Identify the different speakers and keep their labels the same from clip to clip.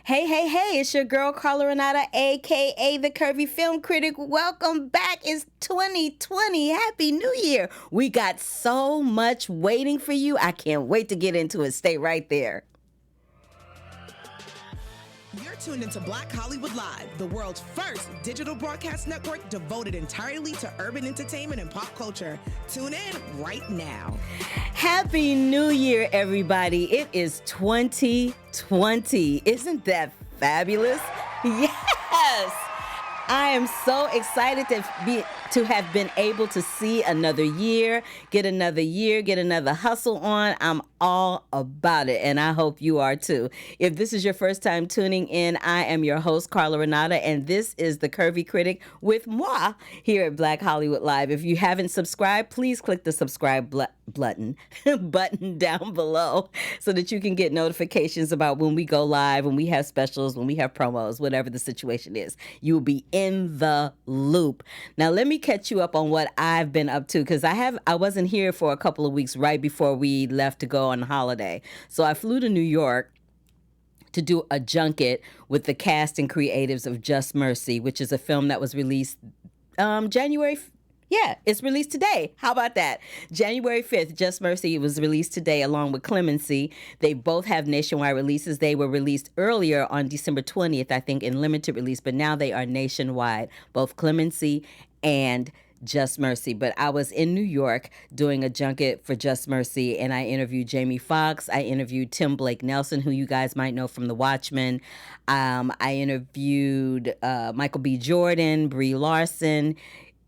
Speaker 1: Hey, hey, hey, it's your girl Carla Renata, aka the Curvy Film Critic. Welcome back. It's 2020. Happy New Year. We got so much waiting for you. I can't wait to get into it. Stay right there.
Speaker 2: You're tuned into Black Hollywood Live, the world's first digital broadcast network devoted entirely to urban entertainment and pop culture. Tune in right now.
Speaker 1: Happy New Year, everybody. It is 2020. Isn't that fabulous? Yes. I am so excited to have been able to see another year, get another hustle on. I'm all about it, and I hope you are too. If this is your first time tuning in, I am your host, Carla Renata, and this is the Curvy Critic with moi here at Black Hollywood Live. If you haven't subscribed, please click the subscribe button down below so that you can get notifications about when we go live, when we have specials, when we have promos, whatever the situation is. You will be in the loop. Now, let me catch you up on what I've been up to, because I wasn't here for a couple of weeks right before we left to go on holiday. So I flew to New York to do a junket with the cast and creatives of Just Mercy, which is a film that was released January. Yeah, it's released today. How about that? January 5th, Just Mercy was released today along with Clemency. They both have nationwide releases. They were released earlier on December 20th, I think, in limited release, but now they are nationwide, both Clemency and Just Mercy. But I was in New York doing a junket for Just Mercy, and I interviewed Jamie Foxx. I interviewed Tim Blake Nelson, who you guys might know from The Watchmen. I interviewed Michael B. Jordan, Brie Larson,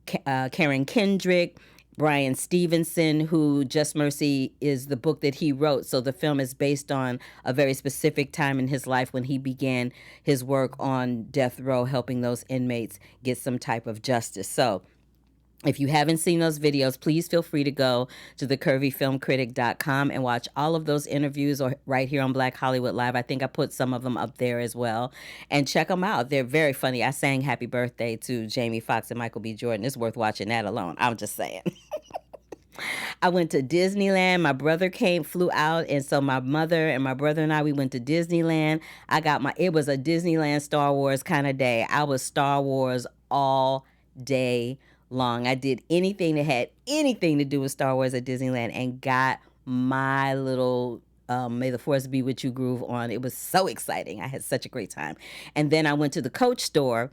Speaker 1: Karen Kendrick, Brian Stevenson, who Just Mercy is the book that he wrote. So the film is based on a very specific time in his life when he began his work on death row, helping those inmates get some type of justice. So if you haven't seen those videos, please feel free to go to thecurvyfilmcritic.com and watch all of those interviews or right here on Black Hollywood Live. I think I put some of them up there as well. And check them out. They're very funny. I sang Happy Birthday to Jamie Foxx and Michael B. Jordan. It's worth watching that alone. I'm just saying. I went to Disneyland. My brother flew out, and so my mother and my brother and I, we went to Disneyland. It was a Disneyland Star Wars kind of day. I was Star Wars all day long. I did anything that had anything to do with Star Wars at Disneyland and got my little May the Force Be With You groove on. It was so exciting. I had such a great time. And then I went to the Coach store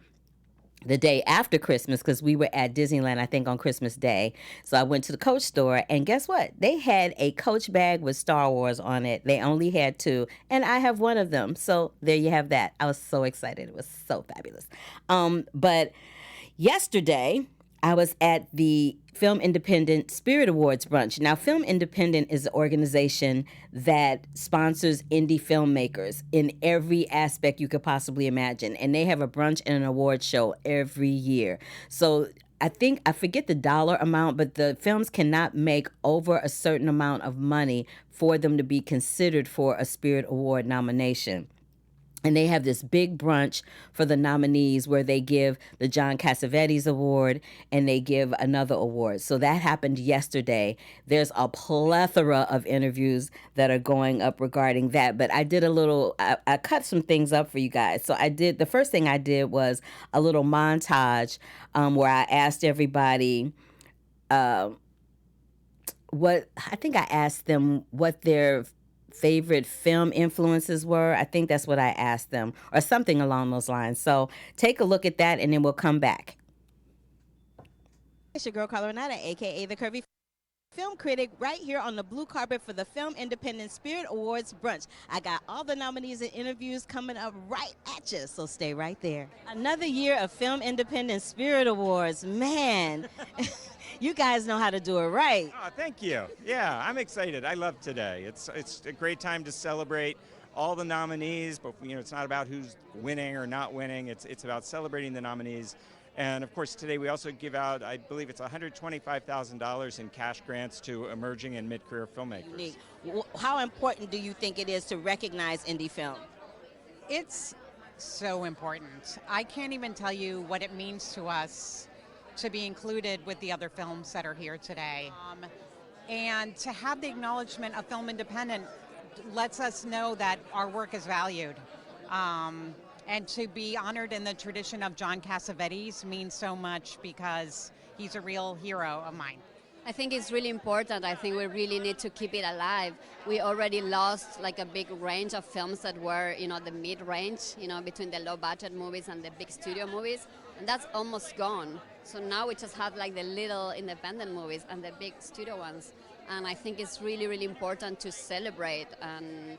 Speaker 1: the day after Christmas, because we were at Disneyland, I think, on Christmas Day. So I went to the Coach store, and guess what? They had a Coach bag with Star Wars on it. They only had two, and I have one of them. So there you have that. I was so excited. It was so fabulous. But yesterday, I was at the Film Independent Spirit Awards brunch. Now, Film Independent is an organization that sponsors indie filmmakers in every aspect you could possibly imagine. And they have a brunch and an award show every year. So I forget the dollar amount, but the films cannot make over a certain amount of money for them to be considered for a Spirit Award nomination. And they have this big brunch for the nominees where they give the John Cassavetes Award and they give another award. So that happened yesterday. There's a plethora of interviews that are going up regarding that. But I did I cut some things up for you guys. So the first thing I did was a little montage where I asked everybody I asked them what their favorite film influences were. I think that's what I asked them, or something along those lines. So take a look at that, and then we'll come back. It's your girl, Carla Renata, a.k.a. the Curvy Film Critic, right here on the blue carpet for the Film Independent Spirit Awards brunch. I got all the nominees and interviews coming up right at you, so stay right there. Another year of Film Independent Spirit Awards. Man, you guys know how to do it right.
Speaker 3: Oh, thank you. Yeah, I'm excited. I love today. It's a great time to celebrate all the nominees, but it's not about who's winning or not winning. It's about celebrating the nominees. And of course, today we also give out, I believe it's $125,000 in cash grants to emerging and mid-career filmmakers.
Speaker 1: Unique. How important do you think it is to recognize indie film?
Speaker 4: It's so important. I can't even tell you what it means to us to be included with the other films that are here today. And to have the acknowledgement of Film Independent lets us know that our work is valued. And to be honored in the tradition of John Cassavetes means so much because he's a real hero of mine.
Speaker 5: I think it's really important. I think we really need to keep it alive. We already lost like a big range of films that were, the mid-range, between the low-budget movies and the big studio movies, and that's almost gone. So now we just have like the little independent movies and the big studio ones. And I think it's really, really important to celebrate and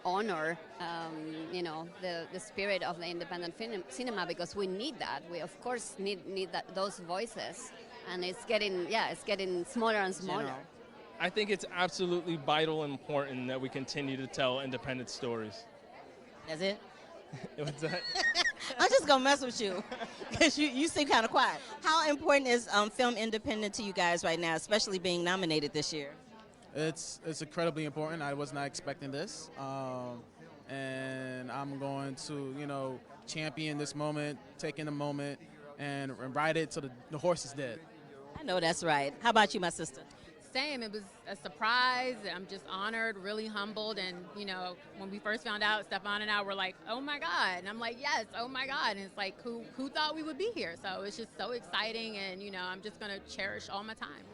Speaker 5: honor, the spirit of the independent cinema, because we need that. We of course need those voices. And it's getting smaller and smaller.
Speaker 6: I think it's absolutely vital and important that we continue to tell independent stories.
Speaker 1: That's it?
Speaker 6: What's that?
Speaker 1: I'm just going to mess with you because you seem kind of quiet. How important is film independent to you guys right now, especially being nominated this year?
Speaker 7: It's incredibly important. I was not expecting this. And I'm going to, champion this moment, take in the moment, and ride it till the horse is dead.
Speaker 1: I know that's right. How about you, my sister?
Speaker 8: Same. It was a surprise. I'm just honored, really humbled. And, when we first found out, Stefan and I were like, oh, my God. And I'm like, yes, oh, my God. And it's like, who thought we would be here? So it's just so exciting. And, I'm just going to cherish all my time.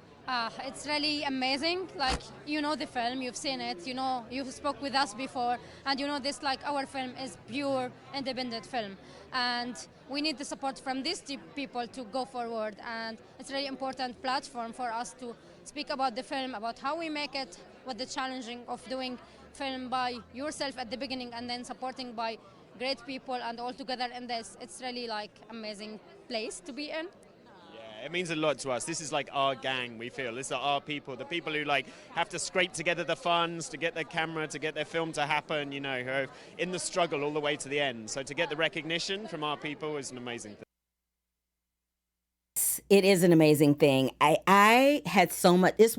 Speaker 9: It's really amazing. Like, the film, you've seen it, you've spoke with us before, and this, like, our film is pure independent film. And we need the support from these people to go forward. And it's a really important platform for us to speak about the film, about how we make it, what the challenging of doing film by yourself at the beginning and then supporting by great people and all together in this. It's really like amazing place to be in.
Speaker 10: It means a lot to us. This is like our gang, we feel. This are our people, the people who like have to scrape together the funds to get their camera, to get their film to happen, who are in the struggle all the way to the end. So to get the recognition from our people is an amazing thing.
Speaker 1: It is an amazing thing. I had so much. This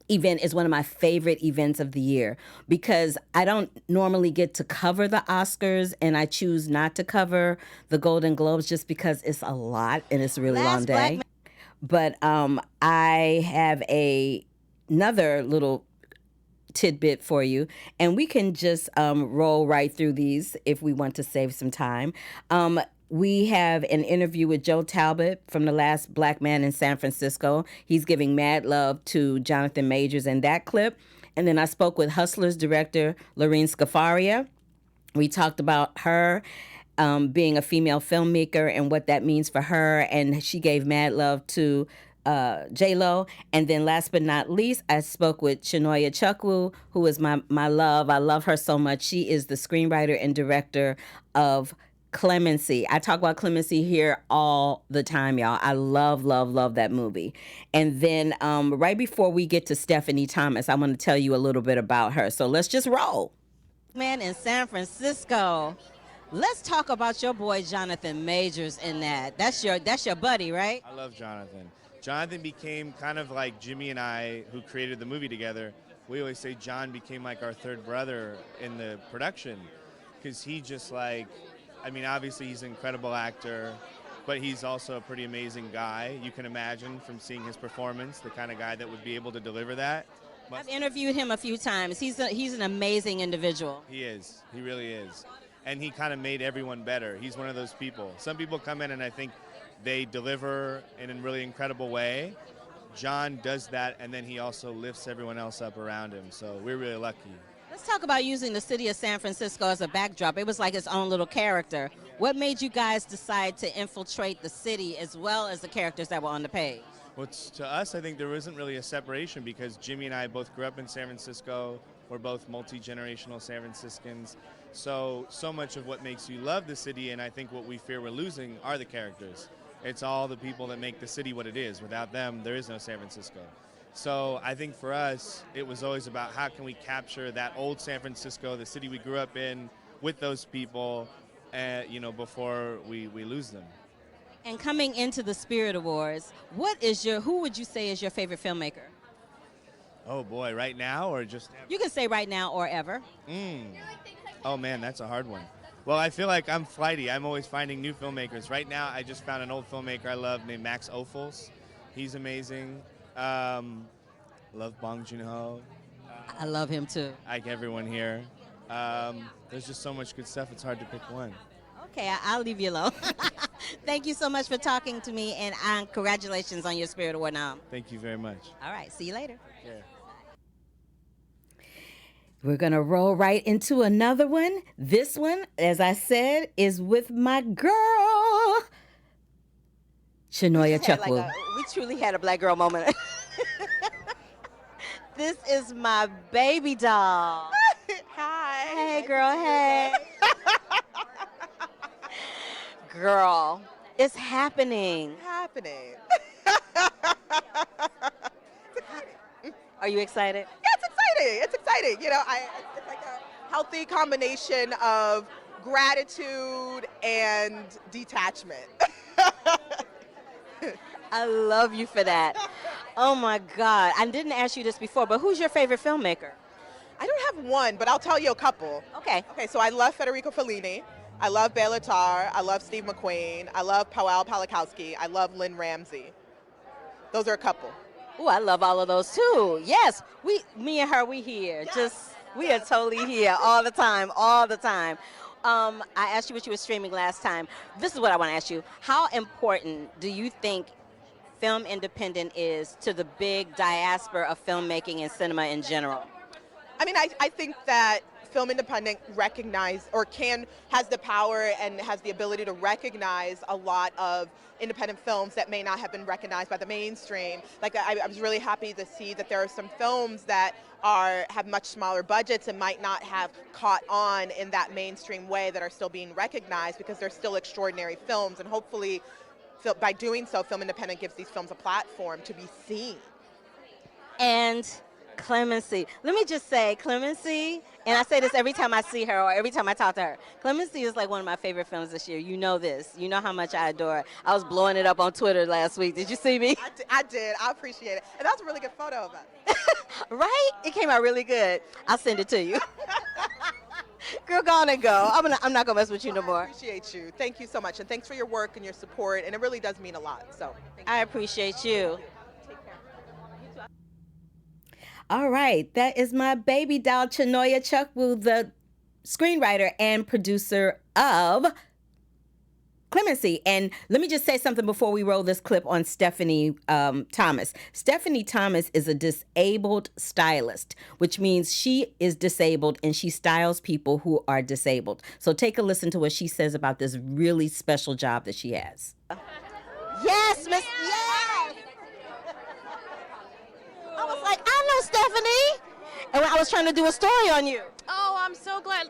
Speaker 1: event is one of my favorite events of the year because I don't normally get to cover the Oscars, and I choose not to cover the Golden Globes just because it's a lot and it's a really long day. But I have another little tidbit for you, and we can just roll right through these if we want to save some time. We have an interview with Joe Talbot from The Last Black Man in San Francisco. He's giving mad love to Jonathan Majors in that clip. And then I spoke with Hustlers director Lorene Scafaria. We talked about her being a female filmmaker and what that means for her. And she gave mad love to J-Lo. And then last but not least, I spoke with Chinoya Chukwu, who is my love. I love her so much. She is the screenwriter and director of Clemency. I talk about Clemency here all the time, y'all. I love, love, love that movie. And then right before we get to Stephanie Thomas, I want to tell you a little bit about her. So let's just roll. Man in San Francisco. Let's talk about your boy Jonathan Majors in that. That's your buddy, right?
Speaker 11: I love Jonathan. Jonathan became kind of like Jimmy and I, who created the movie together. We always say John became like our third brother in the production because he just like, obviously he's an incredible actor, but he's also a pretty amazing guy. You can imagine from seeing his performance, the kind of guy that would be able to deliver that.
Speaker 1: I've interviewed him a few times. He's an amazing individual.
Speaker 11: He is. He really is. And he kind of made everyone better. He's one of those people. Some people come in and I think they deliver in a really incredible way. John does that, and then he also lifts everyone else up around him. So we're really lucky.
Speaker 1: Let's talk about using the city of San Francisco as a backdrop. It was like its own little character. What made you guys decide to infiltrate the city as well as the characters that were on the page?
Speaker 11: Well, to us, I think there isn't really a separation because Jimmy and I both grew up in San Francisco. We're both multi-generational San Franciscans. So much of what makes you love the city, and I think what we fear we're losing, are the characters. It's all the people that make the city what it is. Without them, there is no San Francisco. So I think for us, it was always about how can we capture that old San Francisco, the city we grew up in, with those people, before we lose them.
Speaker 1: And coming into the Spirit Awards, who would you say is your favorite filmmaker?
Speaker 11: Oh boy, right now or just ever?
Speaker 1: You can say right now or ever.
Speaker 11: Oh man, that's a hard one. Well, I feel like I'm flighty. I'm always finding new filmmakers. Right now, I just found an old filmmaker I love named Max Ophuls. He's amazing. Love Bong Joon-ho.
Speaker 1: I love him too.
Speaker 11: Like everyone here. There's just so much good stuff. It's hard to pick one.
Speaker 1: Okay, I'll leave you alone. Thank you so much for talking to me, and congratulations on your Spirit Award nom.
Speaker 11: Thank you very much.
Speaker 1: All right, see you later.
Speaker 11: Yeah.
Speaker 1: We're going to roll right into another one. This one, as I said, is with my girl, Shanoya Chukwu.
Speaker 12: We truly had a black girl moment. This is my baby doll.
Speaker 13: Hi.
Speaker 12: Hey, girl, hey. Girl, it's happening.
Speaker 13: Happening.
Speaker 12: Are you excited?
Speaker 13: Yeah, it's exciting. It's exciting. You know, it's like a healthy combination of gratitude and detachment.
Speaker 12: I love you for that. Oh my God. I didn't ask you this before, but who's your favorite filmmaker?
Speaker 13: I don't have one, but I'll tell you a couple.
Speaker 12: Okay.
Speaker 13: Okay, so I love Federico Fellini. I love Bela Tarr. I love Steve McQueen. I love Powell Palakowski. I love Lynn Ramsey. Those are a couple.
Speaker 12: Oh, I love all of those too. Yes, me and her, we here.
Speaker 13: Yes.
Speaker 12: We are totally here all the time, all the time. I asked you what you were streaming last time. This is what I want to ask you. How important do you think film independent is to the big diaspora of filmmaking and cinema in general?
Speaker 13: I mean, I think that film independent has the power and has the ability to recognize a lot of independent films that may not have been recognized by the mainstream. Like I was really happy to see that there are some films that have much smaller budgets and might not have caught on in that mainstream way that are still being recognized because they're still extraordinary films, and hopefully by doing so, film independent gives these films a platform to be seen.
Speaker 12: And Clemency. Let me just say, Clemency, and I say this every time I see her or every time I talk to her, Clemency is like one of my favorite films this year. You know this. You know how much I adore it. I was blowing it up on Twitter last week. Did you see me?
Speaker 13: I did. I appreciate it. And that's a really good photo of us.
Speaker 12: Right? It came out really good. I'll send it to you. Girl, go on and go. I'm not going to mess with you no more.
Speaker 13: I appreciate you. Thank you so much. And thanks for your work and your support. And it really does mean a lot. So
Speaker 12: I appreciate you.
Speaker 1: All right, that is my baby doll, Shanoya Chukwu, the screenwriter and producer of Clemency. And let me just say something before we roll this clip on Stephanie Thomas. Stephanie Thomas is a disabled stylist, which means she is disabled and she styles people who are disabled. So take a listen to what she says about this really special job that she has.
Speaker 12: Yes, Miss. Yes. I was like, I know Stephanie. And I was trying to do a story on you.
Speaker 14: Oh, I'm so glad.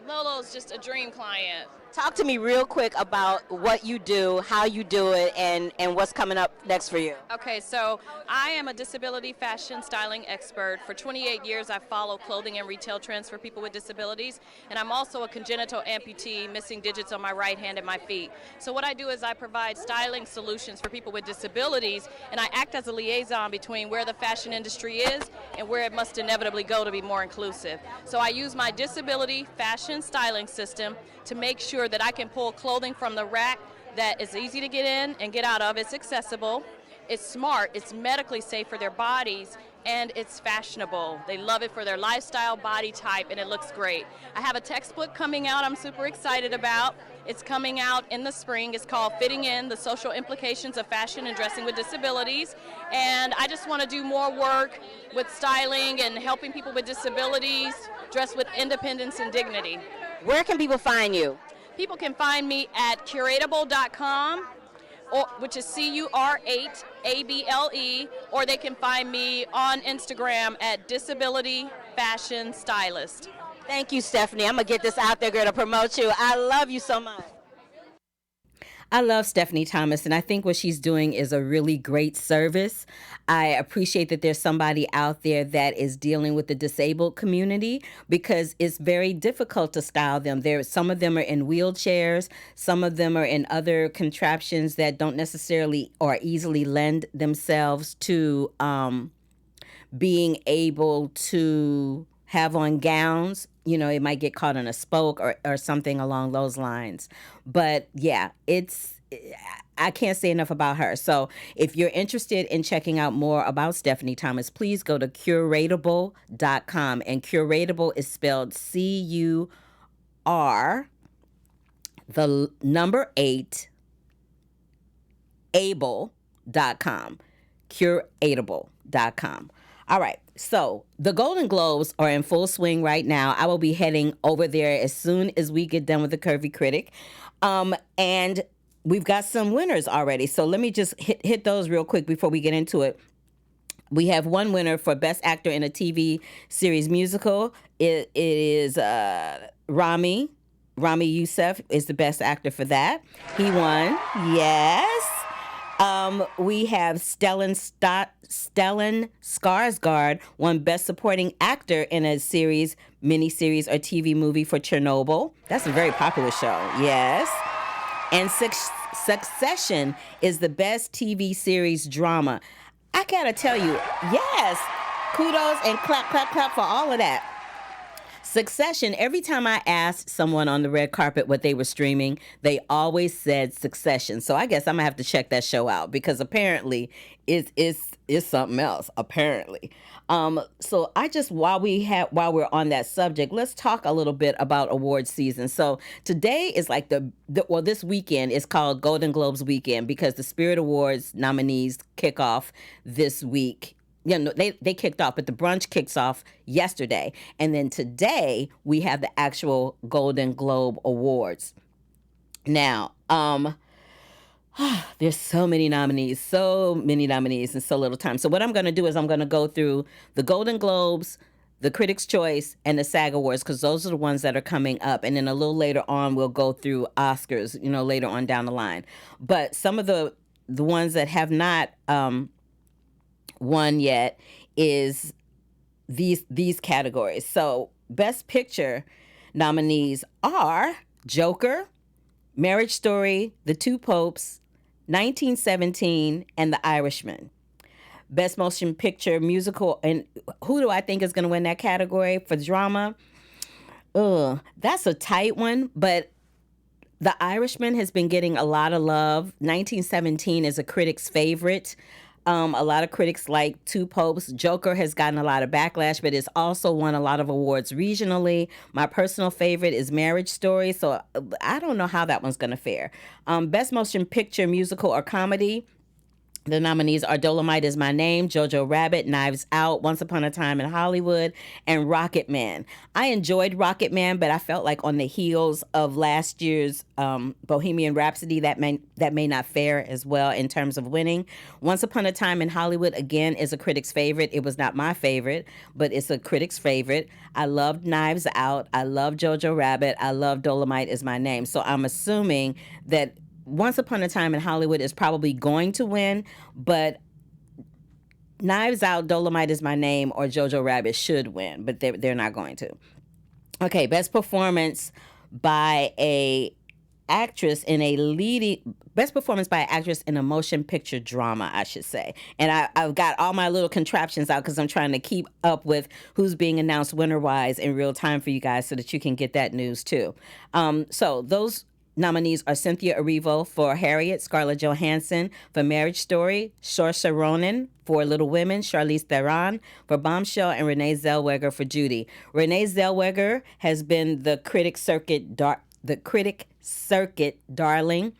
Speaker 14: Lolo's just a dream client.
Speaker 12: Talk to me real quick about what you do, how you do it, and what's coming up next for you.
Speaker 14: Okay, so I am a disability fashion styling expert. For 28 years, I follow clothing and retail trends for people with disabilities, and I'm also a congenital amputee, missing digits on my right hand and my feet. So what I do is I provide styling solutions for people with disabilities, and I act as a liaison between where the fashion industry is and where it must inevitably go to be more inclusive. So I use my disability fashion styling system to make sure that I can pull clothing from the rack that is easy to get in and get out of. It's accessible, it's smart, it's medically safe for their bodies, and it's fashionable. They love it for their lifestyle, body type, and it looks great. I have a textbook coming out I'm super excited about. It's coming out in the spring. It's called Fitting In, the Social Implications of Fashion and Dressing with Disabilities. And I just want to do more work with styling and helping people with disabilities dress with independence and dignity.
Speaker 12: Where can people find you?
Speaker 14: People can find me at curatable.com, which is CUR8ABLE, or they can find me on Instagram at Disability Fashion Stylist.
Speaker 12: Thank you, Stephanie. I'm going to get this out there, girl, to promote you. I love you so much.
Speaker 1: I love Stephanie Thomas, and I think what she's doing is a really great service. I appreciate that there's somebody out there that is dealing with the disabled community because it's very difficult to style them. Some of them are in wheelchairs, some of them are in other contraptions that don't necessarily or easily lend themselves to being able to have on gowns. You know, it might get caught on a spoke or something along those lines. But yeah, I can't say enough about her. So if you're interested in checking out more about Stephanie Thomas, please go to curatable.com. And Curatable is spelled C-U-R, the number 8, able.com. Curatable.com. All right. So the Golden Globes are in full swing right now. I will be heading over there as soon as we get done with the Curvy Critic. And we've got some winners already. So let me just hit those real quick before we get into it. We have one winner for Best Actor in a TV Series Musical. It is Rami Youssef is the Best Actor for that. He won. Yes. We have Stellan Skarsgård won Best Supporting Actor in a series, miniseries, or TV movie for Chernobyl. That's a very popular show. Yes. And Succession is the Best TV Series Drama. I gotta tell you, yes, kudos and clap, clap, clap for all of that. Succession, every time I asked someone on the red carpet what they were streaming, they always said Succession. So I guess I'm gonna have to check that show out because apparently it's something else, apparently. So I just, while we're on that subject, let's talk a little bit about awards season. So today is like this weekend is called Golden Globes weekend because the Spirit Awards nominees kick off this week. Yeah, no, they kicked off, but the brunch kicks off yesterday. And then today we have the actual Golden Globe Awards. Now, there's so many nominees in so little time. So what I'm going to do is I'm going to go through the Golden Globes, the Critics' Choice, and the SAG Awards, because those are the ones that are coming up. And then a little later on, we'll go through Oscars, later on down the line. But some of the ones that have not won yet is these categories. So Best Picture nominees are Joker, Marriage Story, The Two Popes, 1917, and The Irishman. Best Motion Picture Musical, and who do I think is going to win that category for drama? That's a tight one, but The Irishman has been getting a lot of love. 1917 is a critic's favorite. A lot of critics like Two Popes. Joker has gotten a lot of backlash, but it's also won a lot of awards regionally. My personal favorite is Marriage Story, so I don't know how that one's going to fare. Best Motion Picture Musical or Comedy. The nominees are Dolomite Is My Name, Jojo Rabbit, Knives Out, Once Upon a Time in Hollywood, and Rocket Man. I enjoyed Rocket Man, but I felt like on the heels of last year's Bohemian Rhapsody, that may not fare as well in terms of winning. Once Upon a Time in Hollywood, again, is a critic's favorite. It was not my favorite, but it's a critic's favorite. I loved Knives Out. I love Jojo Rabbit. I love Dolomite Is My Name. So I'm assuming that Once Upon a Time in Hollywood is probably going to win, but Knives Out, Dolomite Is My Name, or Jojo Rabbit should win, but they're not going to. Okay, Best Performance by a actress in a Best Performance by an actress in a motion picture drama, I should say. And I've got all my little contraptions out because I'm trying to keep up with who's being announced winner-wise in real time for you guys so that you can get that news too. So those nominees are Cynthia Erivo for Harriet, Scarlett Johansson for Marriage Story, Saoirse Ronan for Little Women, Charlize Theron for Bombshell, and Renee Zellweger for Judy. Renee Zellweger has been the critic circuit darling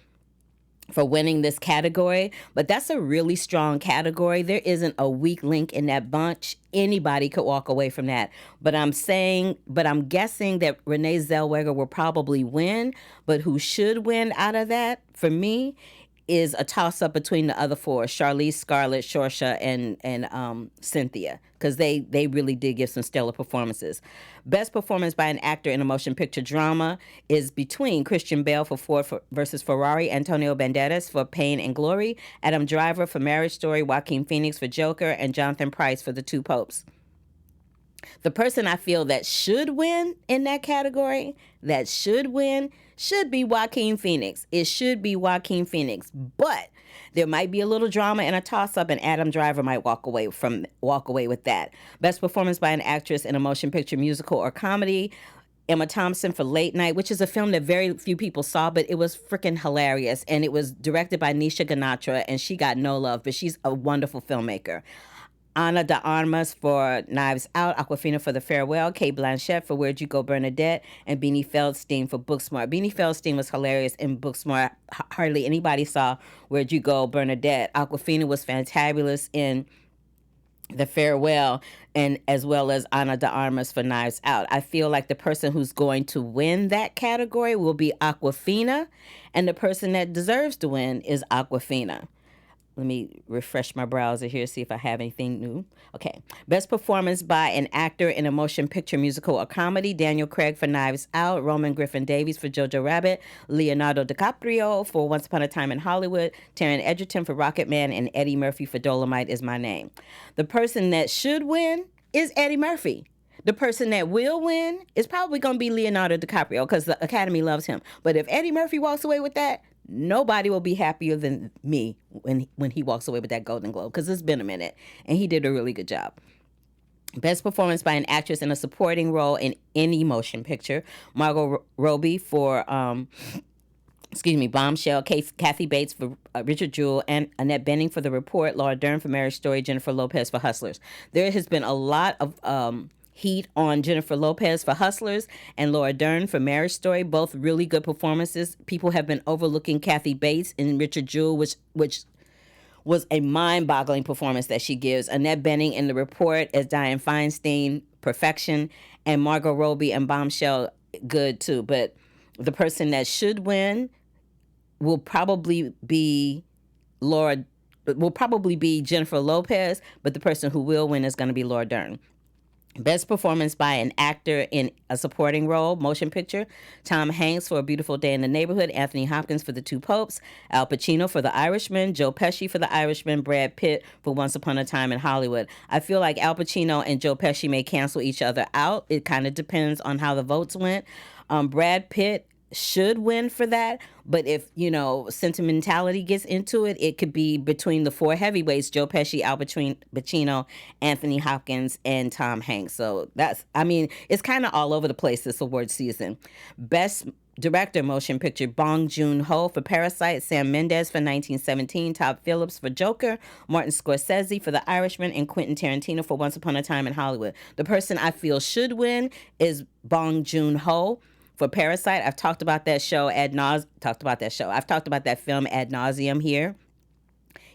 Speaker 1: for winning this category, but that's a really strong category. There isn't a weak link in that bunch. Anybody could walk away from that. But I'm guessing that Renee Zellweger will probably win, but who should win out of that, for me, is a toss-up between the other four, Charlize, Scarlett, Saoirse, and Cynthia, because they really did give some stellar performances. Best Performance by an Actor in a Motion Picture Drama is between Christian Bale for Ford versus Ferrari, Antonio Banderas for Pain and Glory, Adam Driver for Marriage Story, Joaquin Phoenix for Joker, and Jonathan Pryce for The Two Popes. The person I feel that should win in that category, should be Joaquin Phoenix. It should be Joaquin Phoenix. But there might be a little drama and a toss-up, and Adam Driver might walk away with that. Best Performance by an Actress in a Motion Picture Musical or Comedy. Emma Thompson for Late Night, which is a film that very few people saw, but it was freaking hilarious. And it was directed by Nisha Ganatra, and she got no love, but she's a wonderful filmmaker. Ana de Armas for Knives Out, Awkwafina for The Farewell, Kate Blanchett for Where'd You Go, Bernadette, and Beanie Feldstein for Booksmart. Beanie Feldstein was hilarious in Booksmart. Hardly anybody saw Where'd You Go, Bernadette. Awkwafina was fantabulous in The Farewell, and as well as Ana de Armas for Knives Out. I feel like the person who's going to win that category will be Awkwafina, and the person that deserves to win is Awkwafina. Let me refresh my browser here, see if I have anything new. Okay. Best performance by an actor in a motion picture, musical, or comedy. Daniel Craig for Knives Out. Roman Griffin Davies for Jojo Rabbit. Leonardo DiCaprio for Once Upon a Time in Hollywood. Taron Egerton for Rocketman. And Eddie Murphy for Dolomite Is My Name. The person that should win is Eddie Murphy. The person that will win is probably going to be Leonardo DiCaprio because the Academy loves him. But if Eddie Murphy walks away with that, nobody will be happier than me when he walks away with that Golden Globe, because it's been a minute, and he did a really good job. Best performance by an actress in a supporting role in any motion picture. Margot Robbie for, Bombshell. Kathy Bates for Richard Jewell. And Annette Bening for The Report. Laura Dern for Marriage Story. Jennifer Lopez for Hustlers. There has been a lot of heat on Jennifer Lopez for Hustlers and Laura Dern for Marriage Story, both really good performances. People have been overlooking Kathy Bates in Richard Jewell, which was a mind-boggling performance that she gives. Annette Bening in The Report as Diane Feinstein, perfection, and Margot Robbie and Bombshell, good too. But the person that should win will probably be Jennifer Lopez, but the person who will win is going to be Laura Dern. Best performance by an actor in a supporting role, motion picture. Tom Hanks for A Beautiful Day in the Neighborhood. Anthony Hopkins for The Two Popes. Al Pacino for The Irishman. Joe Pesci for The Irishman. Brad Pitt for Once Upon a Time in Hollywood. I feel like Al Pacino and Joe Pesci may cancel each other out. It kind of depends on how the votes went. Brad Pitt should win for that, but if sentimentality gets into it, it could be between the four heavyweights: Joe Pesci, Al Pacino, Anthony Hopkins, and Tom Hanks. So it's kind of all over the place this award season. Best Director Motion Picture: Bong Joon-ho for Parasite, Sam Mendes for 1917, Todd Phillips for Joker, Martin Scorsese for The Irishman, and Quentin Tarantino for Once Upon a Time in Hollywood. The person I feel should win is Bong Joon-ho for Parasite. I've talked about that show I've talked about that film ad nauseum here.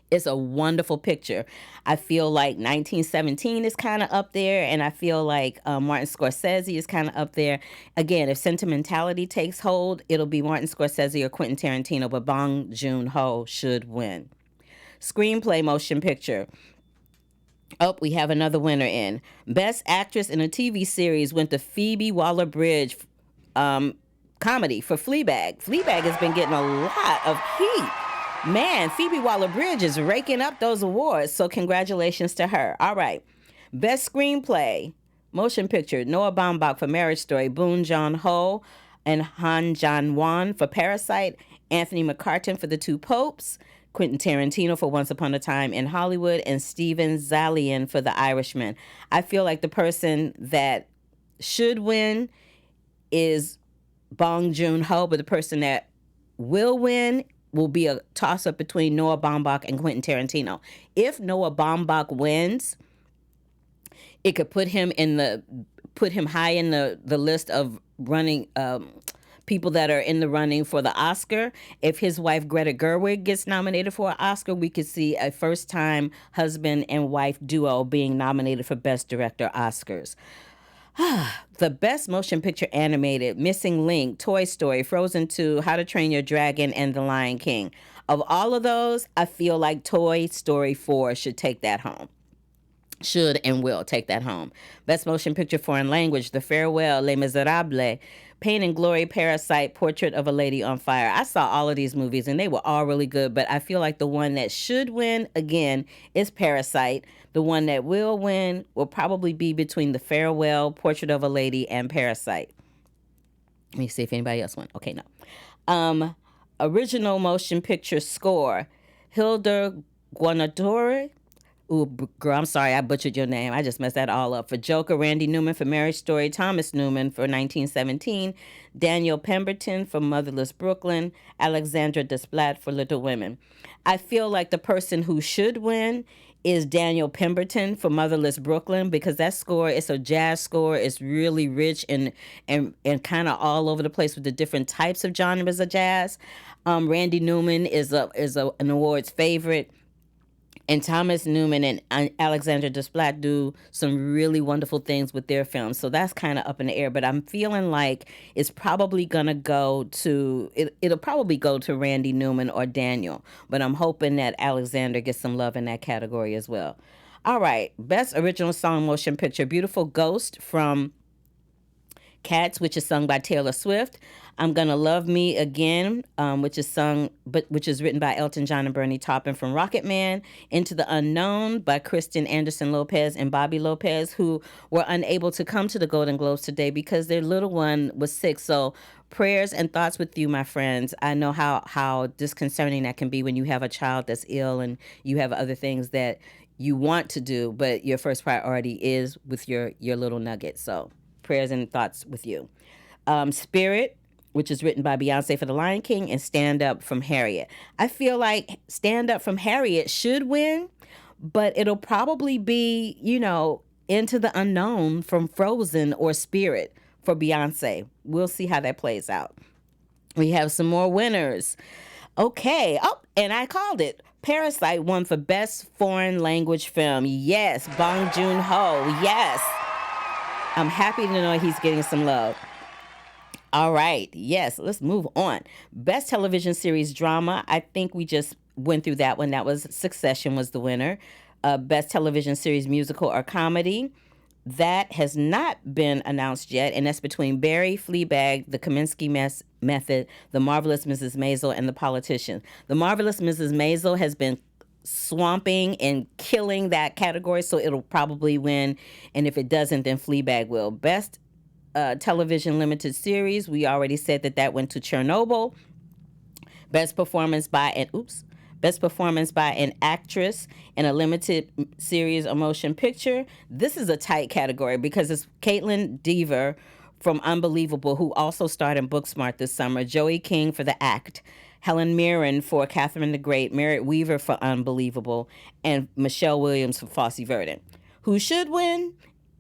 Speaker 1: It's a wonderful picture. I feel like 1917 is kind of up there, and I feel like Martin Scorsese is kind of up there. Again, if sentimentality takes hold, it'll be Martin Scorsese or Quentin Tarantino, but Bong Joon-ho should win. Screenplay motion picture. Oh, we have another winner in. Best Actress in a TV Series went to Phoebe Waller-Bridge comedy for Fleabag. Fleabag has been getting a lot of heat. Man, Phoebe Waller-Bridge is raking up those awards, so congratulations to her. All right. Best Screenplay, Motion Picture: Noah Baumbach for Marriage Story, Boon Joon-ho and Han Jang-won for Parasite, Anthony McCartan for The Two Popes, Quentin Tarantino for Once Upon a Time in Hollywood, and Steven Zaillian for The Irishman. I feel like the person that should win is Bong Joon-ho, but the person that will win will be a toss-up between Noah Baumbach and Quentin Tarantino. If Noah Baumbach wins, it could put him high in the list of running people that are in the running for the Oscar. If his wife Greta Gerwig gets nominated for an Oscar, we could see a first-time husband and wife duo being nominated for Best Director Oscars. The Best Motion Picture Animated: Missing Link, Toy Story, Frozen 2, How to Train Your Dragon, and The Lion King. Of all of those, I feel like Toy Story 4 should take that home. Should and will take that home. Best Motion Picture Foreign Language: The Farewell, Les Miserables, Pain and Glory, Parasite, Portrait of a Lady on Fire. I saw all of these movies and they were all really good, but I feel like the one that should win, again, is Parasite. The one that will win will probably be between The Farewell, Portrait of a Lady, and Parasite. Let me see if anybody else won. Okay, no. Original Motion Picture Score: Hildur Guðnadóttir Ooh, girl, I'm sorry, I butchered your name. I just messed that all up. For Joker, Randy Newman. For Marriage Story, Thomas Newman. For 1917, Daniel Pemberton. For Motherless Brooklyn, Alexandra Desplat. For Little Women. I feel like the person who should win is Daniel Pemberton for Motherless Brooklyn, because that score, it's a jazz score. It's really rich and kind of all over the place with the different types of genres of jazz. Randy Newman is an awards favorite. And Thomas Newman and Alexandra Desplat do some really wonderful things with their films. So that's kind of up in the air. But I'm feeling like it's probably going to go to, it'll probably go to Randy Newman or Daniel. But I'm hoping that Alexandra gets some love in that category as well. All right. Best Original Song Motion Picture, Beautiful Ghost from Cats, which is sung by Taylor Swift. I'm Gonna Love Me Again, which is written by Elton John and Bernie Taupin, from Rocket Man. Into the Unknown by Kristen Anderson Lopez and Bobby Lopez, who were unable to come to the Golden Globes today because their little one was sick. So prayers and thoughts with you, my friends. I know how disconcerting that can be when you have a child that's ill and you have other things that you want to do, but your first priority is with your little nugget. So prayers and thoughts with you. Spirit, which is written by Beyonce for The Lion King, and Stand Up from Harriet. I feel like Stand Up from Harriet should win, but it'll probably be, Into the Unknown from Frozen or Spirit for Beyonce. We'll see how that plays out. We have some more winners. Okay. Oh, and I called it. Parasite won for Best Foreign Language Film. Yes. Bong Joon-ho. Yes. I'm happy to know he's getting some love. All right. Yes, let's move on. Best Television Series Drama. I think we just went through that one. That was Succession was the winner. Best Television Series Musical or Comedy. That has not been announced yet, and that's between Barry, Fleabag, The Kaminsky Method, The Marvelous Mrs. Maisel, and The Politician. The Marvelous Mrs. Maisel has been swamping and killing that category, so it'll probably win. And if it doesn't, then Fleabag will. Best Television Limited Series, we already said that went to Chernobyl. Best performance by an actress in a limited series or motion picture. This is a tight category because it's Caitlin Dever from Unbelievable, who also starred in Booksmart this summer, Joey King for The Act, Helen Mirren for Catherine the Great, Merritt Weaver for Unbelievable, and Michelle Williams for Fosse Verdon. Who should win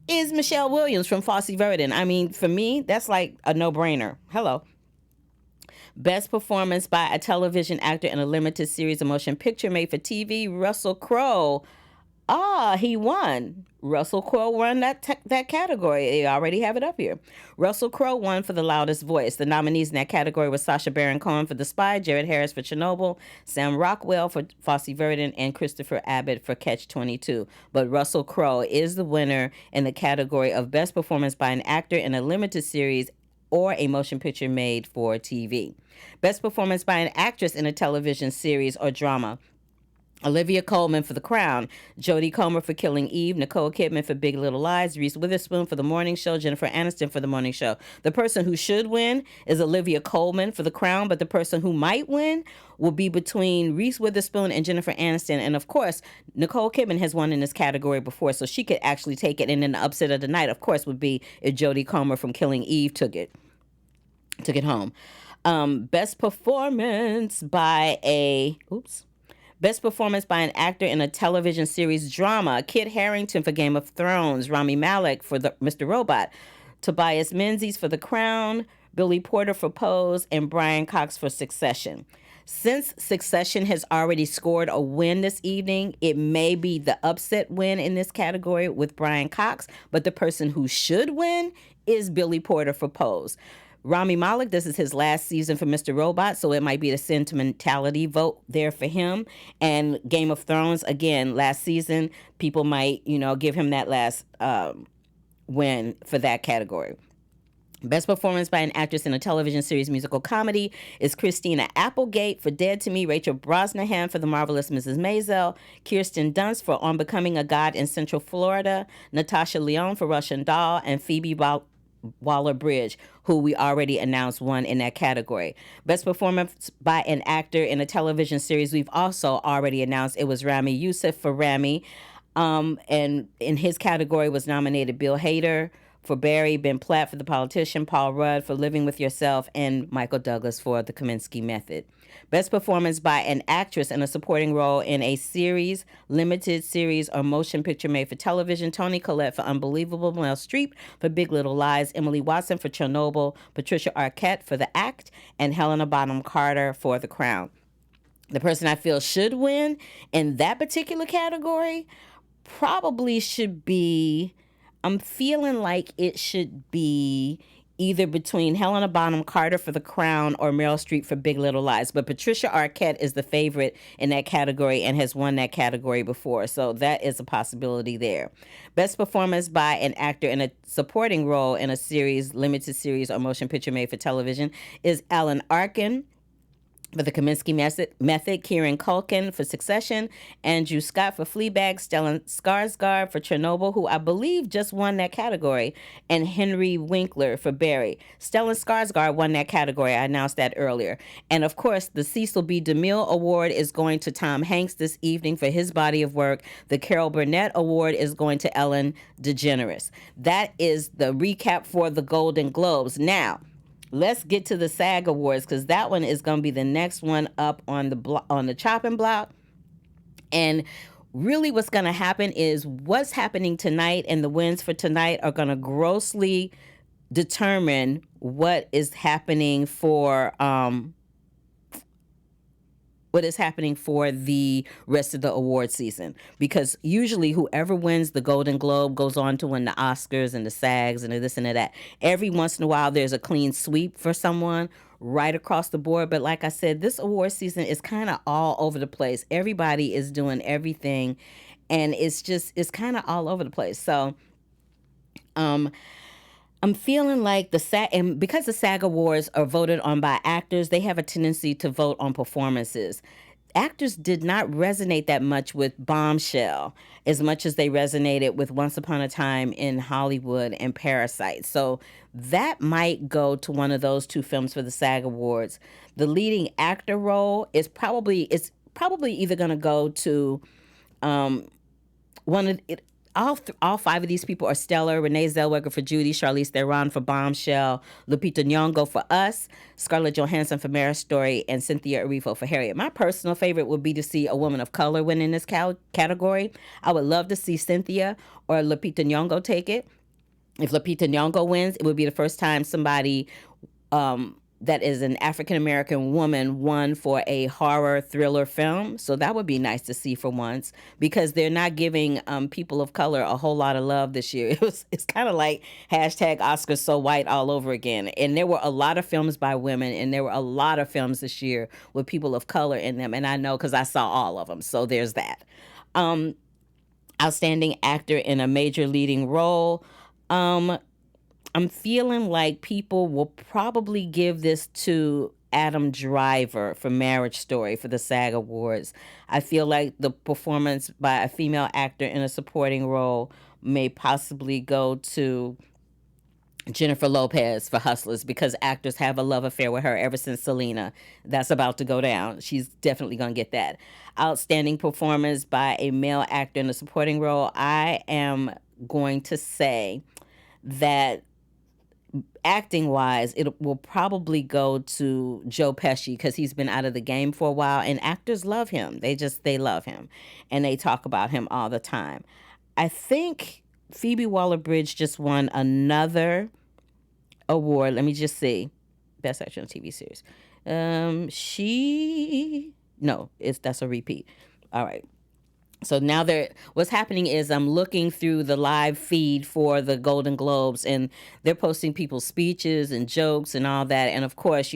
Speaker 1: is Michelle Williams from Fosse Verdon. I mean, for me, that's like a no-brainer. Hello. Best performance by a television actor in a limited series of motion picture made for TV, Russell Crowe. He won. Russell Crowe won that category. They already have it up here. Russell Crowe won for The Loudest Voice. The nominees in that category were Sacha Baron Cohen for The Spy, Jared Harris for Chernobyl, Sam Rockwell for Fosse Verdon, and Christopher Abbott for Catch-22. But Russell Crowe is the winner in the category of Best Performance by an Actor in a Limited Series or a Motion Picture made for TV. Best Performance by an Actress in a Television Series or Drama. Olivia Colman for The Crown, Jodie Comer for Killing Eve, Nicole Kidman for Big Little Lies, Reese Witherspoon for The Morning Show, Jennifer Aniston for The Morning Show. The person who should win is Olivia Colman for The Crown, but the person who might win will be between Reese Witherspoon and Jennifer Aniston. And of course, Nicole Kidman has won in this category before, so she could actually take it. And then the upset of the night, of course, would be if Jodie Comer from Killing Eve took it home. Best performance by an actor in a television series drama. Kit Harington for Game of Thrones, Rami Malek for Mr. Robot, Tobias Menzies for The Crown, Billy Porter for Pose, and Brian Cox for Succession. Since Succession has already scored a win this evening, it may be the upset win in this category with Brian Cox, but the person who should win is Billy Porter for Pose. Rami Malek, this is his last season for Mr. Robot, so it might be the sentimentality vote there for him. And Game of Thrones, again, last season, people might, give him that last win for that category. Best performance by an actress in a television series musical comedy is Christina Applegate for Dead to Me, Rachel Brosnahan for The Marvelous Mrs. Maisel, Kirsten Dunst for On Becoming a God in Central Florida, Natasha Lyonne for Russian Doll, and Phoebe Waller-Bridge, who we already announced won in that category. Best performance by an actor in a television series, we've also already announced it was Rami Youssef for Rami. And in his category was nominated Bill Hader for Barry, Ben Platt for The Politician, Paul Rudd for Living with Yourself, and Michael Douglas for The Kominsky Method. Best performance by an actress in a supporting role in a series, limited series, or motion picture made for television. Toni Collette for Unbelievable, Meryl Streep for Big Little Lies, Emily Watson for Chernobyl, Patricia Arquette for The Act, and Helena Bonham Carter for The Crown. The person I feel should win in that particular category probably should be, I'm feeling like it should be either between Helena Bonham Carter for The Crown or Meryl Streep for Big Little Lies. But Patricia Arquette is the favorite in that category and has won that category before. So that is a possibility there. Best performance by an actor in a supporting role in a series, limited series, or motion picture made for television is Alan Arkin for The Kominsky Method, Kieran Culkin for Succession, Andrew Scott for Fleabag, Stellan Skarsgård for Chernobyl, who I believe just won that category, and Henry Winkler for Barry. Stellan Skarsgård won that category. I announced that earlier. And of course, the Cecil B. DeMille Award is going to Tom Hanks this evening for his body of work. The Carol Burnett Award is going to Ellen DeGeneres. That is the recap for the Golden Globes. Now, let's get to the SAG Awards, because that one is going to be the next one up on the chopping block. And really what's going to happen is what's happening tonight and the wins for tonight are going to grossly determine what is happening for the rest of the award season. Because usually whoever wins the Golden Globe goes on to win the Oscars and the SAGs and the this and the that. Every once in a while there's a clean sweep for someone right across the board. But like I said, this award season is kind of all over the place. Everybody is doing everything, and it's kind of all over the place. So I'm feeling like the SAG, and because the SAG Awards are voted on by actors, they have a tendency to vote on performances. Actors did not resonate that much with Bombshell as much as they resonated with Once Upon a Time in Hollywood and Parasite. So that might go to one of those two films for the SAG Awards. The leading actor role is probably either going to go to one of it. All five of these people are stellar. Renee Zellweger for Judy, Charlize Theron for Bombshell, Lupita Nyong'o for Us, Scarlett Johansson for Marriage Story, and Cynthia Erivo for Harriet. My personal favorite would be to see a woman of color win in this category. I would love to see Cynthia or Lupita Nyong'o take it. If Lupita Nyong'o wins, it would be the first time somebody that is an African-American woman won for a horror thriller film. So that would be nice to see for once, because they're not giving people of color a whole lot of love this year. It's kind of like hashtag Oscars so white all over again. And there were a lot of films by women, and there were a lot of films this year with people of color in them. And I know because I saw all of them. So there's that. Outstanding actor in a major leading role. I'm feeling like people will probably give this to Adam Driver for Marriage Story for the SAG Awards. I feel like the performance by a female actor in a supporting role may possibly go to Jennifer Lopez for Hustlers, because actors have a love affair with her ever since Selena. That's about to go down. She's definitely going to get that. Outstanding performance by a male actor in a supporting role. I am going to say that acting-wise, it will probably go to Joe Pesci, because he's been out of the game for a while, and actors love him. They love him, and they talk about him all the time. I think Phoebe Waller-Bridge just won another award. Let me just see. Best Actress in a TV Series. That's a repeat. All right. So now what's happening is I'm looking through the live feed for the Golden Globes, and they're posting people's speeches and jokes and all that. And of course,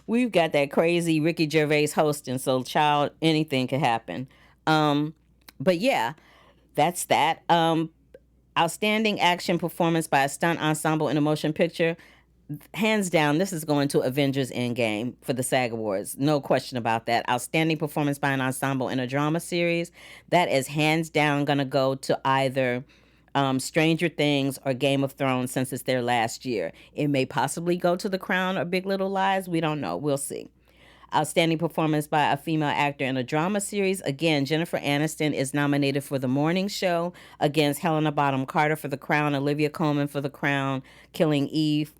Speaker 1: we've got that crazy Ricky Gervais hosting, so child, anything could happen. But yeah, that's that. Outstanding action performance by a stunt ensemble in a motion picture. Hands down, this is going to Avengers Endgame for the SAG Awards. No question about that. Outstanding performance by an ensemble in a drama series. That is hands down going to go to either Stranger Things or Game of Thrones, since it's their last year. It may possibly go to The Crown or Big Little Lies. We don't know. We'll see. Outstanding performance by a female actor in a drama series. Again, Jennifer Aniston is nominated for The Morning Show against Helena Bonham Carter for The Crown, Olivia Colman for The Crown, Killing Eve's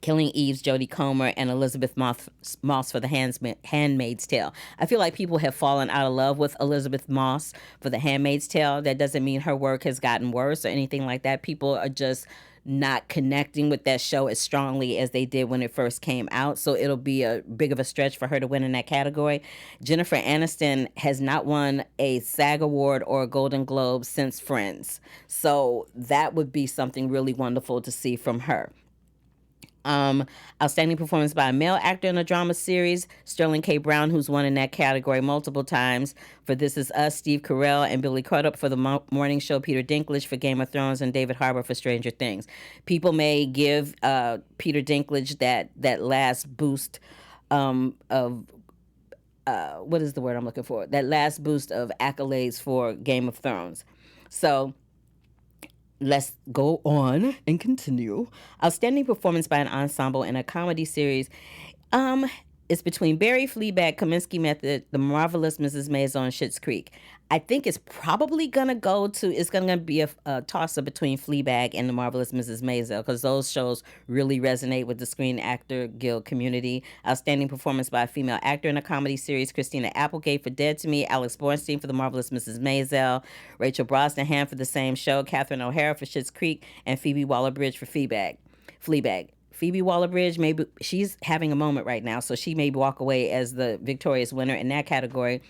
Speaker 1: Jodie Comer, and Elizabeth Moss for The Handmaid's Tale. I feel like people have fallen out of love with Elizabeth Moss for The Handmaid's Tale. That doesn't mean her work has gotten worse or anything like that. People are just not connecting with that show as strongly as they did when it first came out. So it'll be a big of a stretch for her to win in that category. Jennifer Aniston has not won a SAG Award or a Golden Globe since Friends. So that would be something really wonderful to see from her. Outstanding performance by a male actor in a drama series. Sterling K. Brown, who's won in that category multiple times for This Is Us, Steve Carell and Billy Crudup for The Morning Show, Peter Dinklage for Game of Thrones, and David Harbour for Stranger Things. People may give Peter Dinklage that last boost of what is the word I'm looking for? That last boost of accolades for Game of Thrones. So let's go on and continue. Outstanding performance by an ensemble in a comedy series. It's between Barry, Fleabag, Kaminsky Method, The Marvelous Mrs. Maisel, and Schitt's Creek. I think it's probably going to be a toss-up between Fleabag and The Marvelous Mrs. Maisel, because those shows really resonate with the Screen Actor Guild community. Outstanding performance by a female actor in a comedy series. Christina Applegate for Dead to Me, Alex Borstein for The Marvelous Mrs. Maisel, Rachel Brosnahan for the same show, Catherine O'Hara for Schitt's Creek, and Phoebe Waller-Bridge for Fleabag. Phoebe Waller-Bridge, maybe she's having a moment right now, so she may walk away as the victorious winner in that category.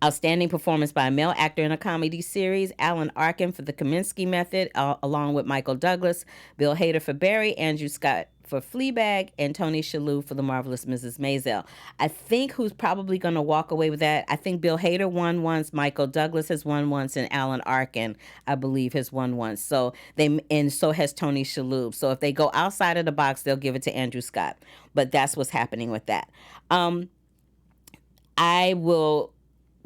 Speaker 1: Outstanding performance by a male actor in a comedy series. Alan Arkin for The Kaminsky Method, along with Michael Douglas, Bill Hader for Barry, Andrew Scott for Fleabag, and Tony Shalhoub for The Marvelous Mrs. Maisel. I think who's probably going to walk away with that, I think Bill Hader won once, Michael Douglas has won once, and Alan Arkin, I believe, has won once. So so has Tony Shalhoub. So if they go outside of the box, they'll give it to Andrew Scott. But that's what's happening with that.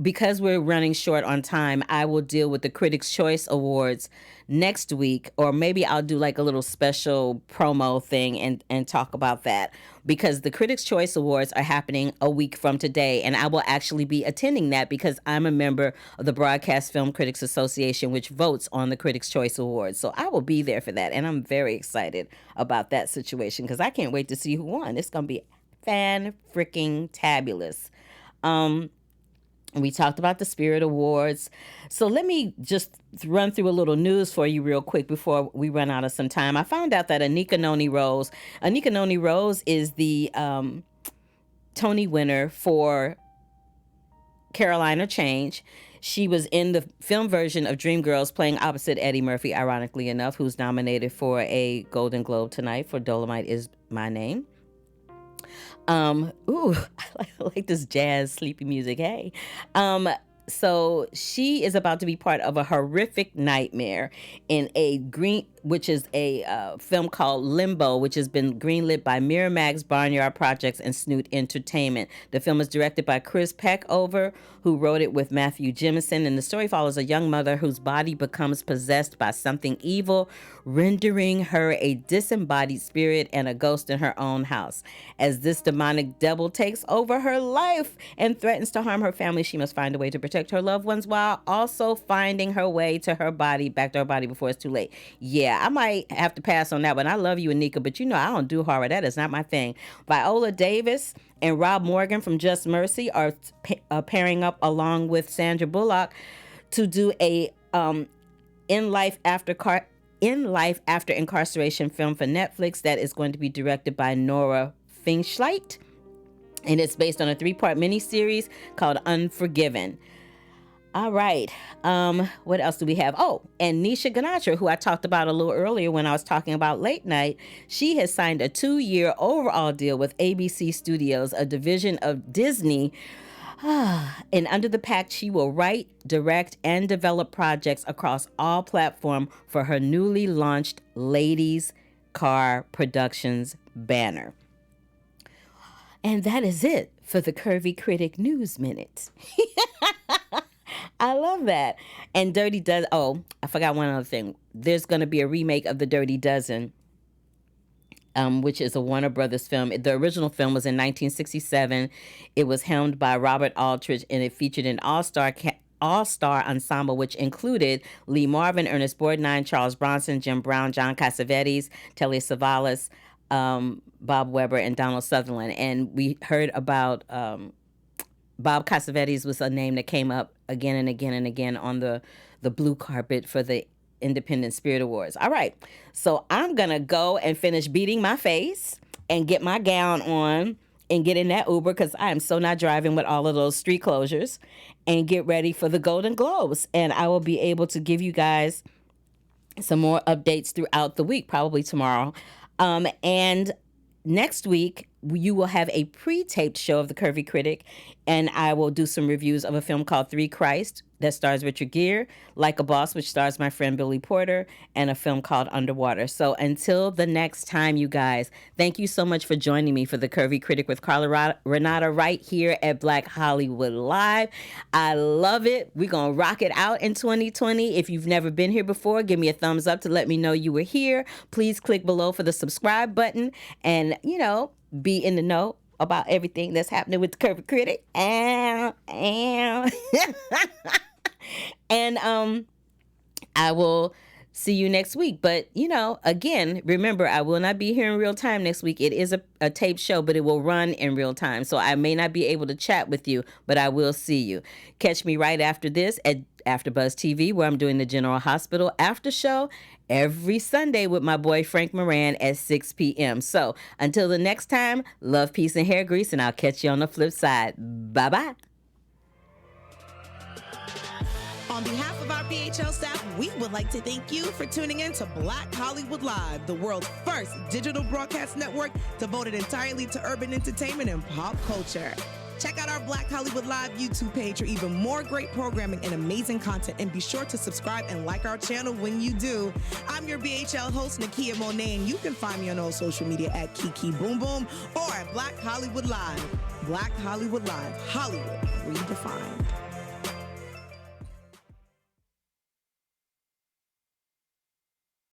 Speaker 1: Because we're running short on time, I will deal with the Critics' Choice Awards next week, or maybe I'll do like a little special promo thing and talk about that, because the Critics' Choice Awards are happening a week from today, and I will actually be attending that because I'm a member of the Broadcast Film Critics Association, which votes on the Critics' Choice Awards. So I will be there for that, and I'm very excited about that situation because I can't wait to see who won. It's going to be fan-freaking-tabulous. We talked about the Spirit Awards. So let me just run through a little news for you real quick before we run out of some time. I found out that Anika Noni Rose is the Tony winner for Carolina Change. She was in the film version of Dreamgirls playing opposite Eddie Murphy, ironically enough, who's nominated for a Golden Globe tonight for Dolomite Is My Name. I like this jazz sleepy music. Hey. So she is about to be part of a horrific nightmare in which is a film called Limbo, which has been greenlit by Miramax, Barnyard Projects, and Snoot Entertainment. The film is directed by Chris Peckover, who wrote it with Matthew Jemison, and the story follows a young mother whose body becomes possessed by something evil, rendering her a disembodied spirit and a ghost in her own house. As this demonic devil takes over her life and threatens to harm her family, she must find a way to protect her loved ones while also finding her way to her body, back to her body before it's too late. Yeah, I might have to pass on that one. I love you, Anika, but you know I don't do horror. That is not my thing. Viola Davis and Rob Morgan from Just Mercy are pairing up along with Sandra Bullock to do a in life after incarceration film for Netflix that is going to be directed by Nora Finchlight, and it's based on a 3-part miniseries called Unforgiven. All right. What else do we have? Oh, and Nisha Ganatra, who I talked about a little earlier when I was talking about Late Night, she has signed a 2-year overall deal with ABC Studios, a division of Disney. And under the pact, she will write, direct, and develop projects across all platforms for her newly launched Ladies Car Productions banner. And that is it for the Curvy Critic News Minute. I love that. And Dirty Dozen. Oh, I forgot one other thing. There's going to be a remake of The Dirty Dozen which is a Warner Brothers film. The original film was in 1967. It was helmed by Robert Aldrich, and it featured an all-star ensemble, which included Lee Marvin, Ernest Borgnine, Charles Bronson, Jim Brown, John Cassavetes, Telly Savalas, Bob Weber, and Donald Sutherland. And we heard about Bob Cassavetes was a name that came up again and again and again on the blue carpet for the Independent Spirit Awards. All right, so I'm gonna go and finish beating my face and get my gown on and get in that Uber, because I am so not driving with all of those street closures, and get ready for the Golden Globes. And I will be able to give you guys some more updates throughout the week, probably tomorrow. And next week, you will have a pre-taped show of the Curvy Critic, and I will do some reviews of a film called Three Christ that stars Richard Gere, Like a Boss, which stars my friend Billy Porter, and a film called Underwater. So until the next time, you guys, thank you so much for joining me for the Curvy Critic with Carla Renata right here at Black Hollywood Live. I love it. We're going to rock it out in 2020. If you've never been here before, give me a thumbs up to let me know you were here. Please click below for the subscribe button and, be in the know about everything that's happening with the Curvy Critic. And I will see you next week. But, again, remember, I will not be here in real time next week. It is a taped show, but it will run in real time. So I may not be able to chat with you, but I will see you. Catch me right after this at AfterBuzz TV, where I'm doing the General Hospital after show every Sunday with my boy Frank Moran at 6 p.m. So until the next time, love, peace, and hair grease, and I'll catch you on the flip side. Bye-bye.
Speaker 2: On behalf of our BHL staff, we would like to thank you for tuning in to Black Hollywood Live, the world's first digital broadcast network devoted entirely to urban entertainment and pop culture. Check out our Black Hollywood Live YouTube page for even more great programming and amazing content, and be sure to subscribe and like our channel when you do. I'm your BHL host, Nakia Monet, and you can find me on all social media at Kiki Boom Boom or at Black Hollywood Live. Black Hollywood Live, Hollywood redefined.